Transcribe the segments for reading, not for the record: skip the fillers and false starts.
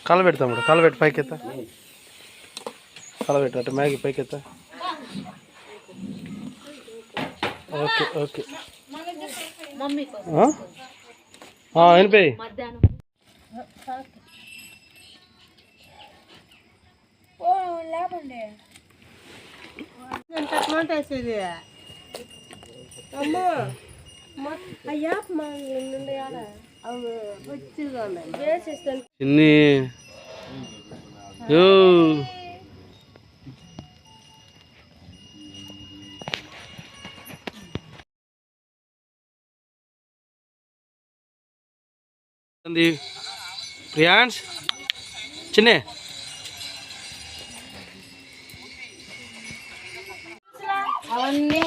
కాలు పెడతాము కాలు పెట్టి పైకెత్తా కాలు పెట్టు అటు మ్యాగీ పైకెత్తా ఓకే ఓకే వెళ్ళిపోయి చిన్ని ప్రియాన్స్ చిన్నే అవన్నీ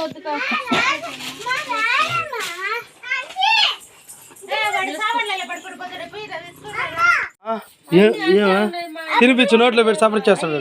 తినిపించు నోట్లో పెట్టి సపరేట్ చేస్తాడు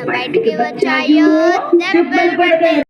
బయటికి వచ్చాయో దెబ్బలు పడతాయి.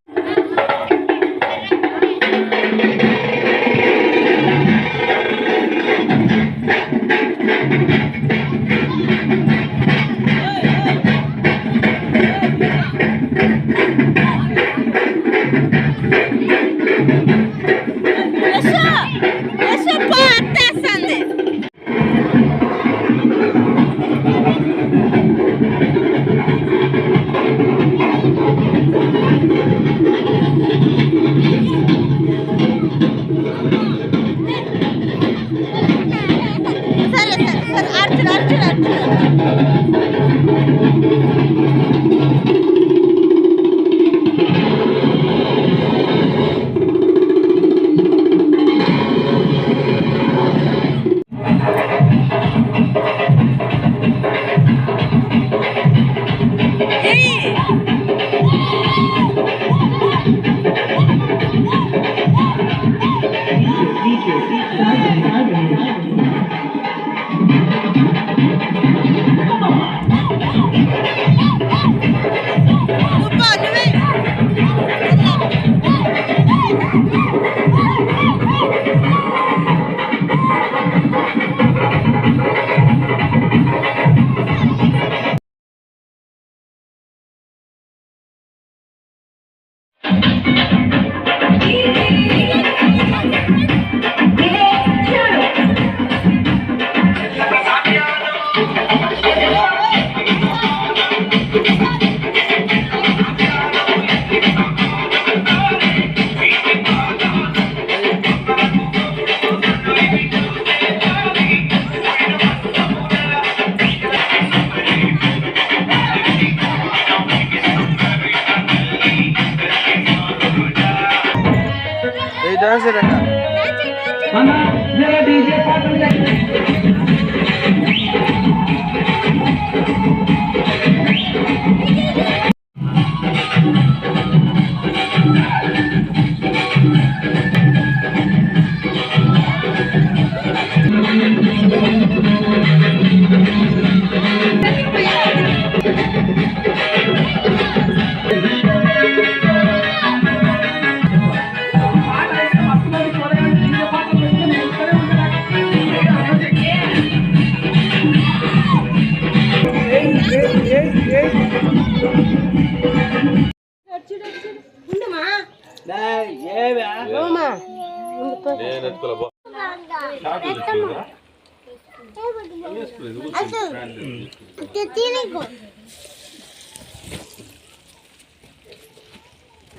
తినకు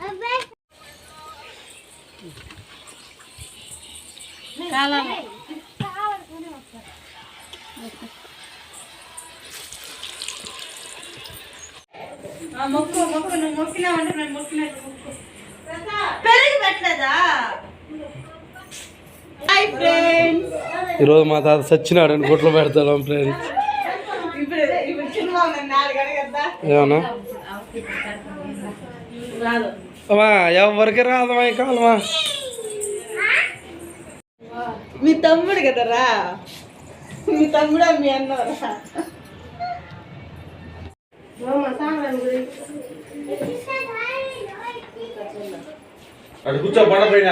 అబ్బే మొక్కు మొక్కు నువ్వు మొక్కినావంటే నేను మొక్కినట్టు మొక్కు పెరిగి పెట్టలేదా హాయ్ ఫ్రెండ్స్ ఈరోజు మా తాత సచ్చినాడు అని గుట్లో పెడతాం ఫ్రెండ్స్. ఇప్పుడు సినిమా ఉంది 4 గంటల ఏమన్నా అమ్మా ఎవరికి రాదమ్మా ఈ కాలమా. మీ తమ్ముడు కదరా మీ తమ్ముడా మీ అన్నవరా అటు కూర్చో బండ పైన.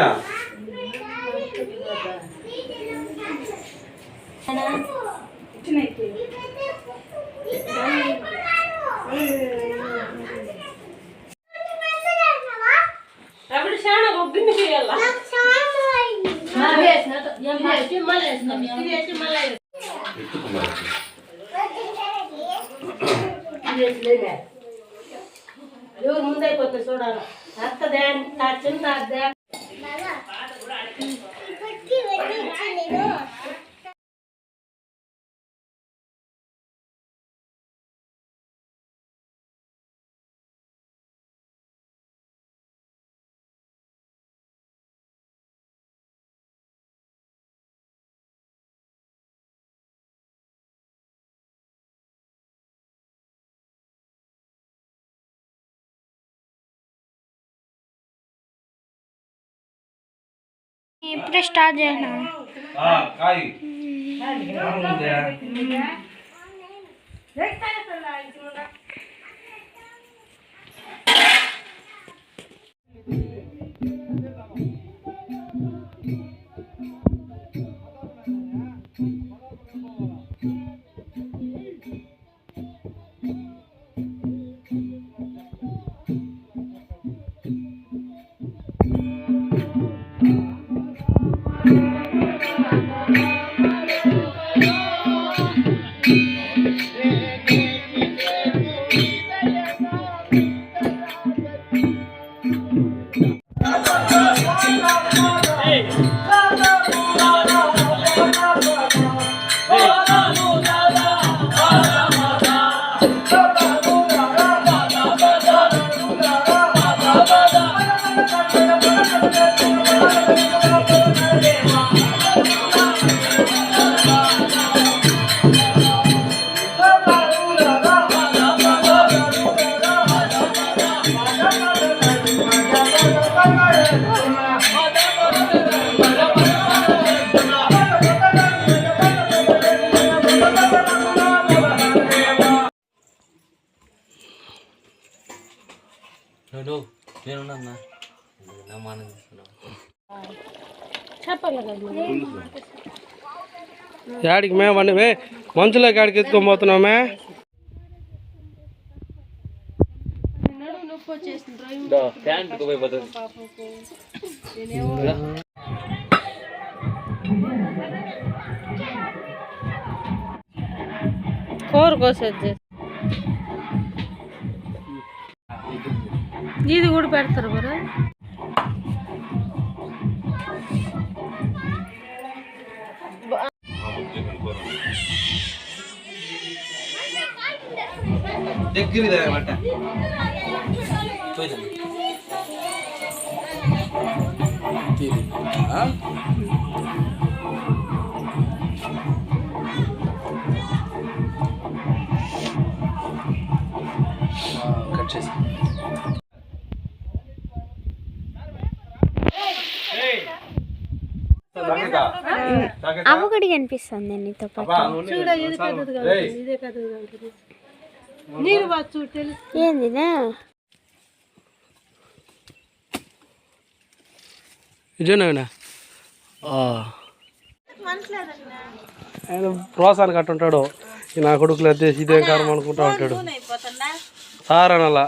ఎవరు ముందైపోతుంది చూడాలి అత్తదే నా చిన్న అద్దే ఇప్పుడే స్టార్ట్ చేసినా కాయి యాడికి మేమండి మంచులో కాడికి ఎత్తుకొని పోతున్నామే. కూర కోసేది ఇది కూడా పెడతారు మరి దగ్గర మాట కట్ చేసి అవగడి కనిపిస్తుంది నీతో పాటు చూడ ఇది పెద్దదిగా ఇదే పెద్దదిగా ఉంటుంది నీరు వచ్చు తెలుసు ఏందినా ఇదేనా ఆయన ప్రోత్సాహానికి అట్టుంటాడు. నా కొడుకులు అయితే ఇదేం కారం అనుకుంటా ఉంటాడు సార్ అని అలా.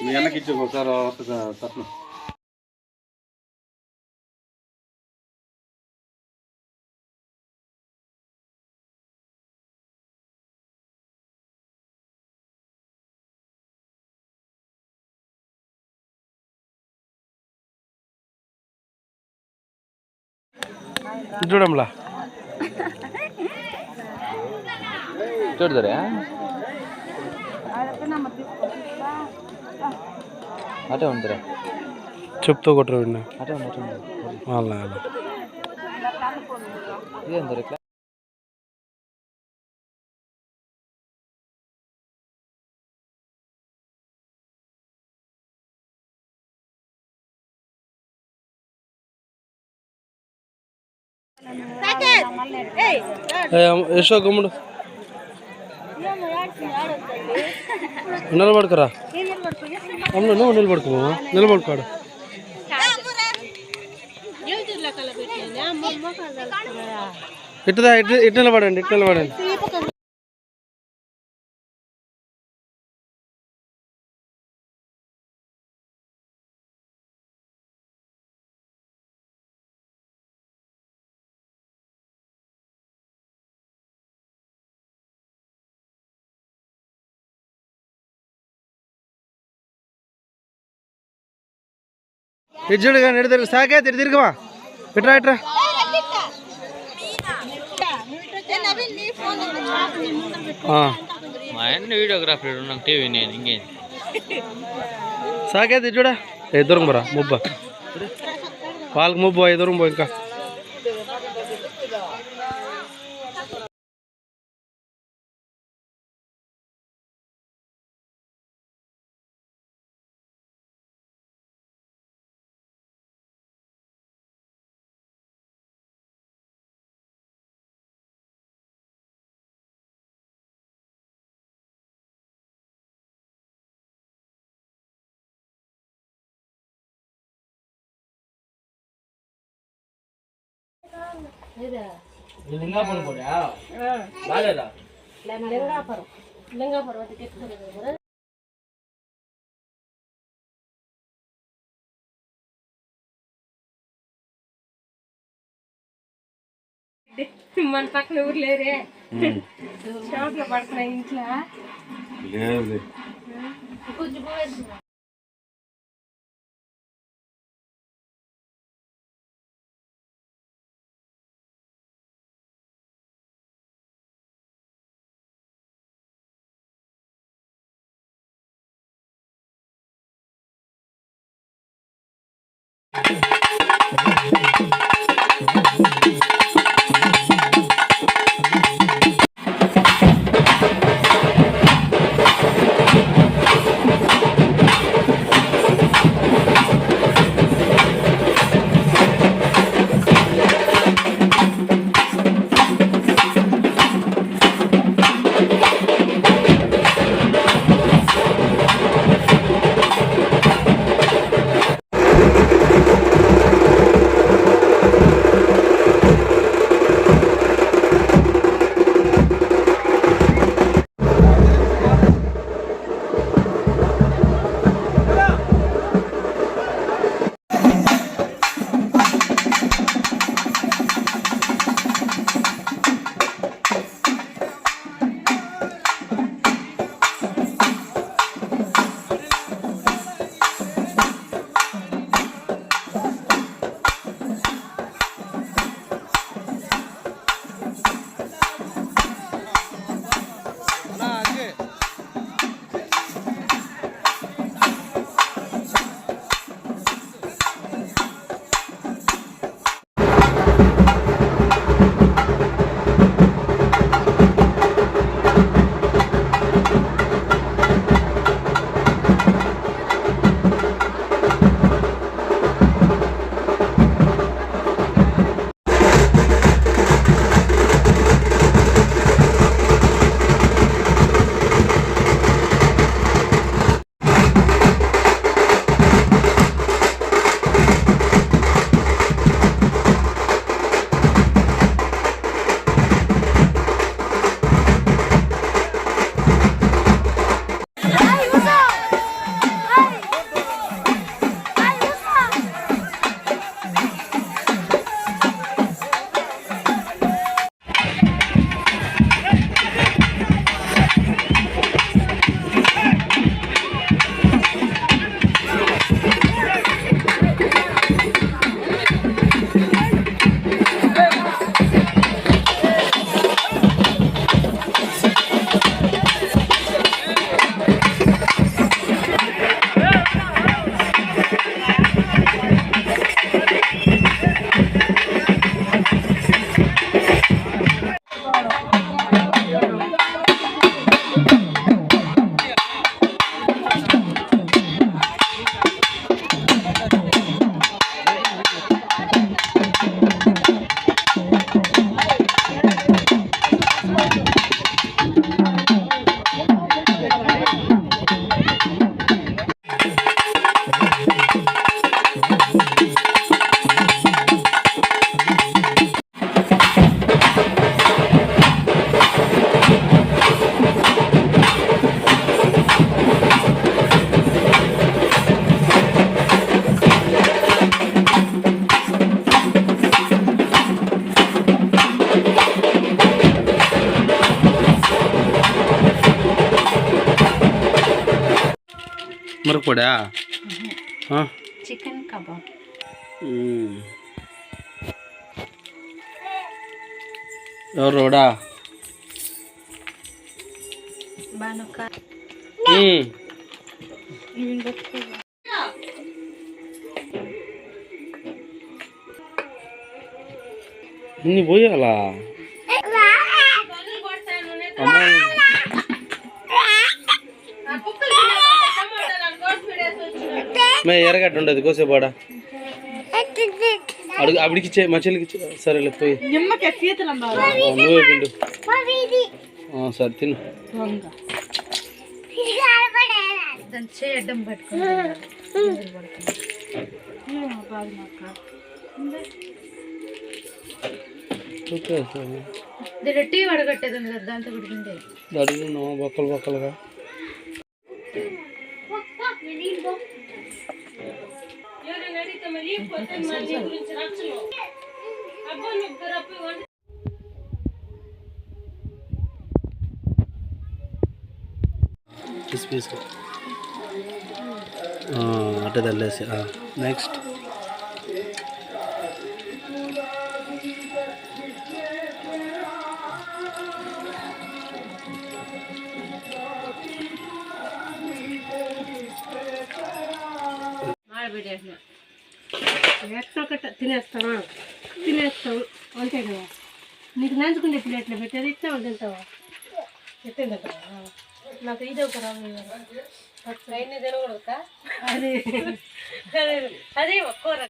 మీ అన్నకి ఇచ్చి ఒకసారి తప్పను. చూడంలా చూడదరే అటే ఉందిరా చెప్తూ కొట్టరు విన్నా అటే ఉంది అటే ఉంది వాళ్ళ ఇదేం దొరికి యశో గమ్ముడు నిలబడుకురా అమ్మ నువ్వు నిలబడుకోమా నిలబడుకోడు ఇటుదా ఇటు నిలబడండి ఇటు నిలబడండి ఇటు చూడు కానీ ఇటు తిరుగు సాగే ఇటు తిరుగుమా ఇట్రా ఇట్రా మా ఆయన వీడియోగ్రాఫర్ నాకు టీవీ నేను ఇంకేం సాగే ఇటు చూడా దూరం బరా ముబ్బ వాళ్ళకి ముబ్బు దూరం పో ఇంకా మన పక్కన ఊరు లేరే షాప్లో పడుతున్నా ఇంట్లో పొడా చికెన్ కబాబ్. ఎవరు రోడా బానుక ఇన్ని పోయాలా మే ఎర్రగడ్డ ఉండదు కోసేపాడా అడుగు అడికి మా చెల్లికి సరేలే పోయి నిమ్మకాయ శీతలం బాగా నువ్వే పిండు సరే తిను దాన్ని చేయడం పట్టుకుని దీంట్లో టీ వడగట్టేది ఉంది కదా దాంతో ఉడికిండే అడుగు బొక్కలు బొక్కలుగా పీస్ అట్టే తల్లేసి నెక్స్ట్ ఎట్టొకట తినేస్తావా తినేస్తావు అంతే కదా నీకు నంచుకునే ప్లేట్లో పెట్టేది ఇస్తావా తింటావా ఎత్తిందా నాకు ఇది ఒక రాదు అదే అదే ఒక్కో